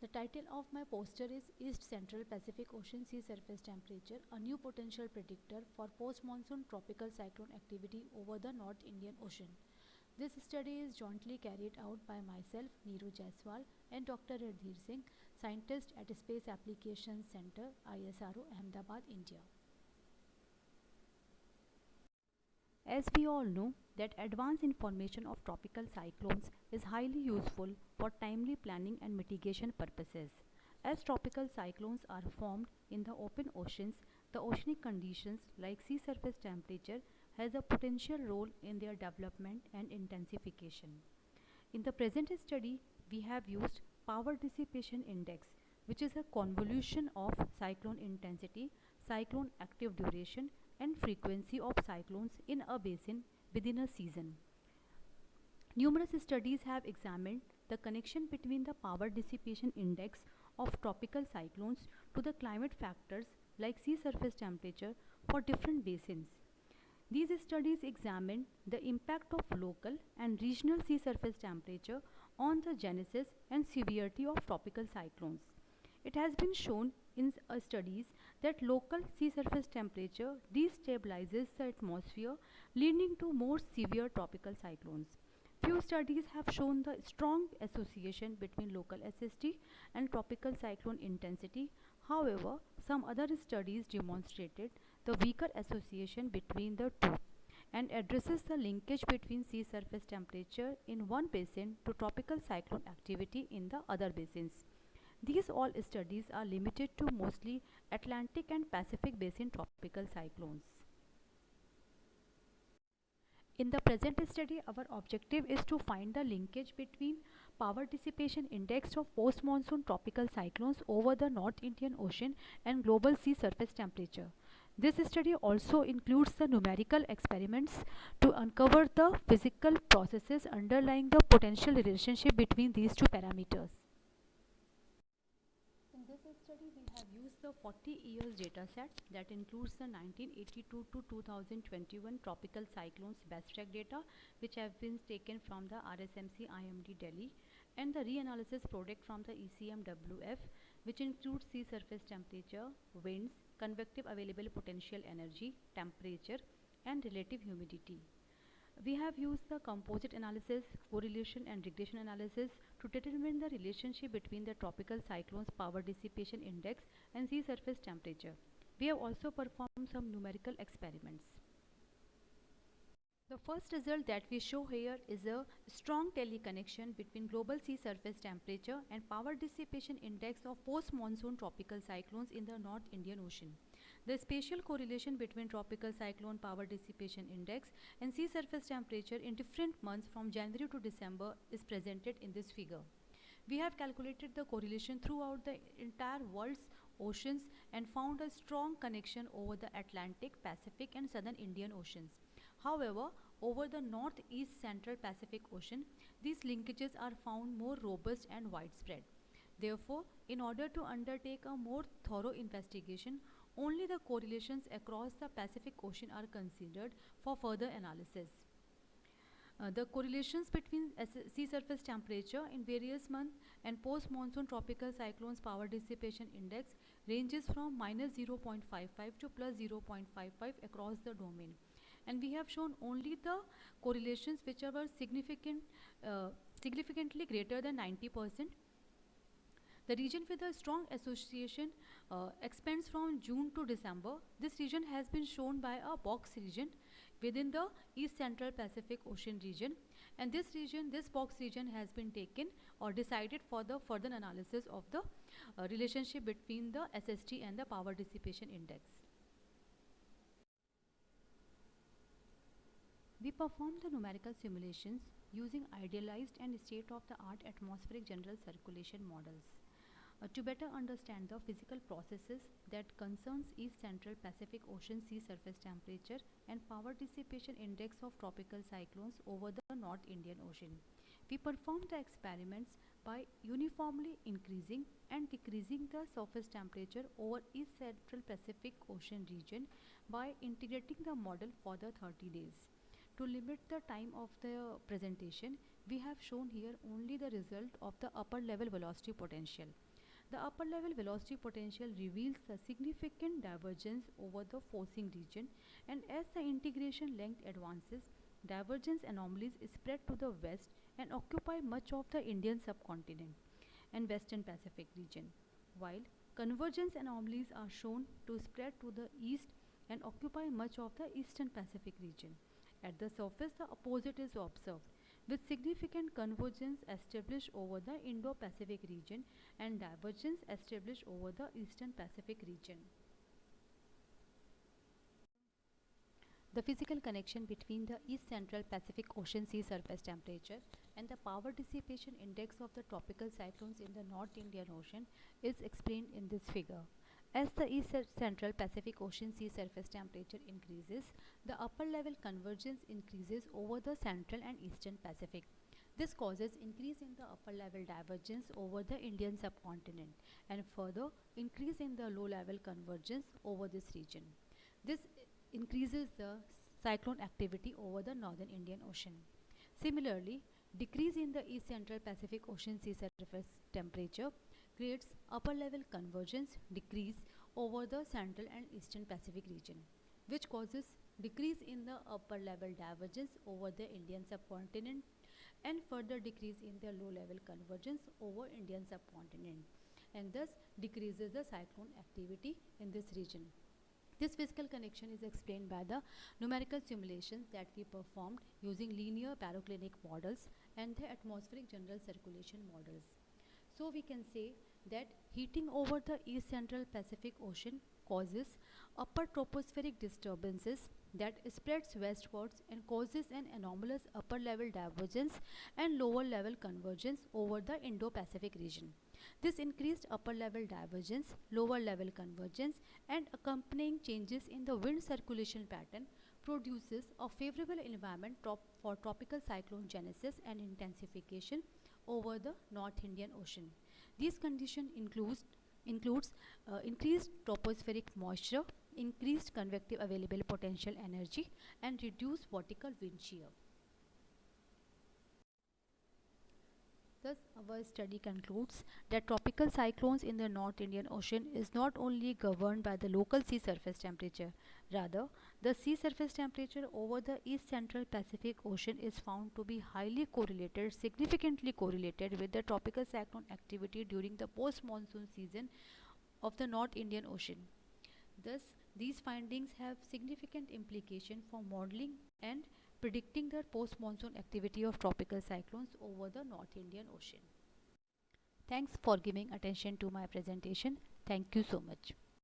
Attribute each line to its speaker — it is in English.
Speaker 1: The title of my poster is East Central Pacific Ocean Sea Surface Temperature, a new potential predictor for post-monsoon tropical cyclone activity over the North Indian Ocean. This study is jointly carried out by myself, Neeru Jaiswal, and Dr. Radhir Singh, scientist at Space Applications Center, ISRO, Ahmedabad, India. As we all know that advanced information of tropical cyclones is highly useful for timely planning and mitigation purposes. As tropical cyclones are formed in the open oceans, the oceanic conditions like sea surface temperature has a potential role in their development and intensification. In the present study, we have used power dissipation index, which is a convolution of cyclone intensity, cyclone active duration, and frequency of cyclones in a basin within a season. Numerous studies have examined the connection between the power dissipation index of tropical cyclones to the climate factors like sea surface temperature for different basins. These studies examine the impact of local and regional sea surface temperature on the genesis and severity of tropical cyclones. It has been shown in studies that local sea surface temperature destabilizes the atmosphere, leading to more severe tropical cyclones. Few studies have shown the strong association between local SST and tropical cyclone intensity. However, some other studies demonstrated the weaker association between the two and addresses the linkage between sea surface temperature in one basin to tropical cyclone activity in the other basins. These all studies are limited to mostly Atlantic and Pacific basin tropical cyclones. In the present study, our objective is to find the linkage between power dissipation index of post-monsoon tropical cyclones over the North Indian Ocean and global sea surface temperature. This study also includes the numerical experiments to uncover the physical processes underlying the potential relationship between these two parameters. In this study, we have used the 40 years data set that includes the 1982 to 2021 tropical cyclones best track data, which have been taken from the RSMC IMD Delhi, and the reanalysis product from the ECMWF, which includes sea surface temperature, winds, convective available potential energy, temperature, and relative humidity. We have used the composite analysis, correlation and regression analysis to determine the relationship between the tropical cyclone's power dissipation index and sea surface temperature. We have also performed some numerical experiments. The first result that we show here is a strong teleconnection between global sea surface temperature and power dissipation index of post-monsoon tropical cyclones in the North Indian Ocean. The spatial correlation between tropical cyclone power dissipation index and sea surface temperature in different months from January to December is presented in this figure. We have calculated the correlation throughout the entire world's oceans and found a strong connection over the Atlantic, Pacific and Southern Indian Oceans. However, over the Northeast Central Pacific Ocean, these linkages are found more robust and widespread. Therefore, in order to undertake a more thorough investigation, only the correlations across the Pacific Ocean are considered for further analysis. The correlations between sea surface temperature in various months and post-monsoon tropical cyclones power dissipation index ranges from minus 0.55 to plus 0.55 across the domain. And we have shown only the correlations which are significantly greater than 90%. The region with a strong association expands from June to December. This region has been shown by a box region within the East Central Pacific Ocean region, and this box region has been taken or decided for the further analysis of the relationship between the SST and the power dissipation index. We performed the numerical simulations using idealized and state-of-the-art atmospheric general circulation models. To better understand the physical processes that concerns East Central Pacific Ocean sea surface temperature and power dissipation index of tropical cyclones over the North Indian Ocean, we performed the experiments by uniformly increasing and decreasing the surface temperature over East Central Pacific Ocean region by integrating the model for the 30 days. To limit the time of the presentation, we have shown here only the result of the upper level velocity potential. The upper level velocity potential reveals the significant divergence over the forcing region, and as the integration length advances, divergence anomalies spread to the west and occupy much of the Indian subcontinent and Western Pacific region, while convergence anomalies are shown to spread to the east and occupy much of the Eastern Pacific region. At the surface, the opposite is observed, with significant convergence established over the Indo-Pacific region and divergence established over the Eastern Pacific region. The physical connection between the East Central Pacific Ocean sea surface temperature and the power dissipation index of the tropical cyclones in the North Indian Ocean is explained in this figure. As the East Central Pacific Ocean sea surface temperature increases, the upper level convergence increases over the Central and Eastern Pacific. This causes increase in the upper level divergence over the Indian subcontinent and further increase in the low level convergence over this region. This increases the cyclone activity over the northern Indian Ocean. Similarly, decrease in the East Central Pacific Ocean sea surface temperature creates upper level convergence decrease over the Central and Eastern Pacific region, which causes decrease in the upper level divergence over the Indian subcontinent and further decrease in the low level convergence over Indian subcontinent, and thus decreases the cyclone activity in this region. This physical connection is explained by the numerical simulations that we performed using linear paroclinic models and the atmospheric general circulation models. So we can say that heating over the East Central Pacific Ocean causes upper tropospheric disturbances that spreads westwards and causes an anomalous upper level divergence and lower level convergence over the Indo-Pacific region. This increased upper level divergence, lower level convergence and accompanying changes in the wind circulation pattern produces a favorable environment for tropical cyclone genesis and intensification over the North Indian Ocean. These conditions includes increased tropospheric moisture, increased convective available potential energy and reduced vertical wind shear. Thus, our study concludes that tropical cyclones in the North Indian Ocean is not only governed by the local sea surface temperature, rather, the sea surface temperature over the East Central Pacific Ocean is found to be highly correlated, significantly correlated with the tropical cyclone activity during the post-monsoon season of the North Indian Ocean. Thus, these findings have significant implication for modeling and predicting the post-monsoon activity of tropical cyclones over the North Indian Ocean. Thanks for giving attention to my presentation. Thank you so much.